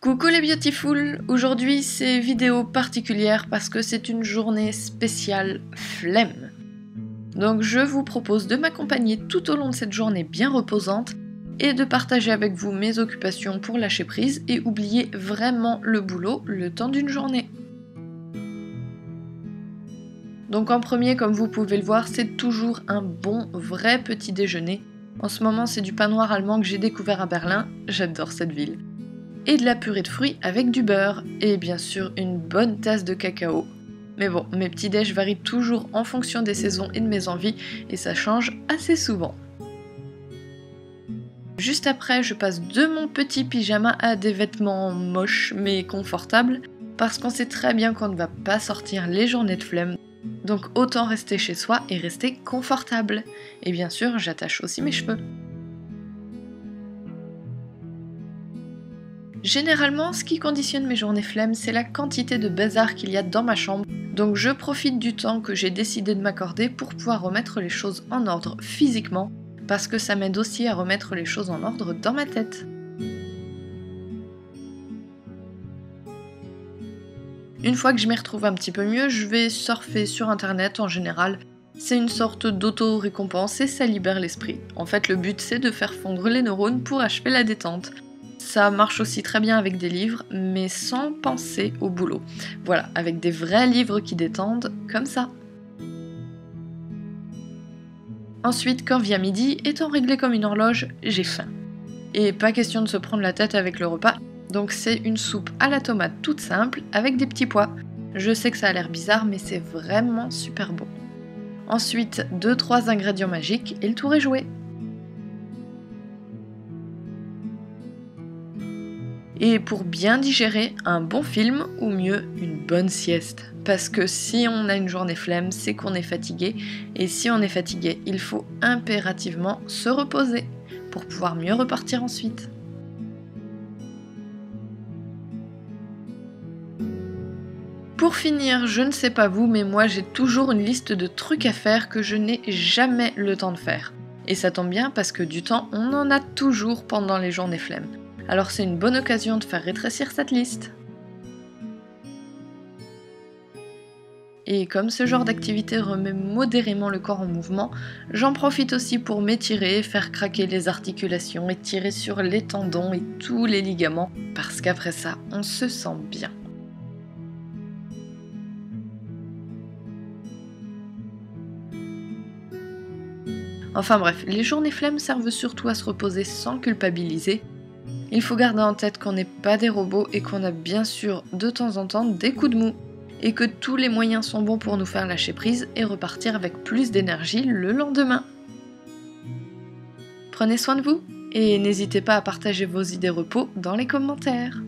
Coucou les beautiful, aujourd'hui c'est vidéo particulière parce que c'est une journée spéciale flemme. Donc je vous propose de m'accompagner tout au long de cette journée bien reposante et de partager avec vous mes occupations pour lâcher prise et oublier vraiment le boulot le temps d'une journée. Donc en premier, comme vous pouvez le voir, c'est toujours un bon vrai petit déjeuner. En ce moment c'est du pain noir allemand que j'ai découvert à Berlin, j'adore cette ville. Et de la purée de fruits avec du beurre, et bien sûr une bonne tasse de cacao. Mais bon, mes petits déj varient toujours en fonction des saisons et de mes envies, et ça change assez souvent. Juste après, je passe de mon petit pyjama à des vêtements moches mais confortables, parce qu'on sait très bien qu'on ne va pas sortir les journées de flemme, donc autant rester chez soi et rester confortable. Et bien sûr, j'attache aussi mes cheveux. Généralement, ce qui conditionne mes journées flemme, c'est la quantité de bazar qu'il y a dans ma chambre, donc je profite du temps que j'ai décidé de m'accorder pour pouvoir remettre les choses en ordre physiquement, parce que ça m'aide aussi à remettre les choses en ordre dans ma tête. Une fois que je m'y retrouve un petit peu mieux, je vais surfer sur internet en général. C'est une sorte d'auto-récompense et ça libère l'esprit. En fait, le but c'est de faire fondre les neurones pour achever la détente. Ça marche aussi très bien avec des livres, mais sans penser au boulot. Voilà, avec des vrais livres qui détendent, comme ça. Ensuite, quand vient midi, étant réglé comme une horloge, j'ai faim. Et pas question de se prendre la tête avec le repas, donc c'est une soupe à la tomate toute simple, avec des petits pois. Je sais que ça a l'air bizarre, mais c'est vraiment super bon. Ensuite, 2-3 ingrédients magiques, et le tour est joué. Et pour bien digérer, un bon film ou mieux une bonne sieste. Parce que si on a une journée flemme, c'est qu'on est fatigué. Et si on est fatigué, il faut impérativement se reposer pour pouvoir mieux repartir ensuite. Pour finir, je ne sais pas vous, mais moi j'ai toujours une liste de trucs à faire que je n'ai jamais le temps de faire. Et ça tombe bien parce que du temps, on en a toujours pendant les journées flemme. Alors c'est une bonne occasion de faire rétrécir cette liste. Et comme ce genre d'activité remet modérément le corps en mouvement, j'en profite aussi pour m'étirer, faire craquer les articulations, et tirer sur les tendons et tous les ligaments, parce qu'après ça, on se sent bien. Enfin bref, les journées flemme servent surtout à se reposer sans culpabiliser. Il faut garder en tête qu'on n'est pas des robots et qu'on a bien sûr de temps en temps des coups de mou. Et que tous les moyens sont bons pour nous faire lâcher prise et repartir avec plus d'énergie le lendemain. Prenez soin de vous et n'hésitez pas à partager vos idées repos dans les commentaires.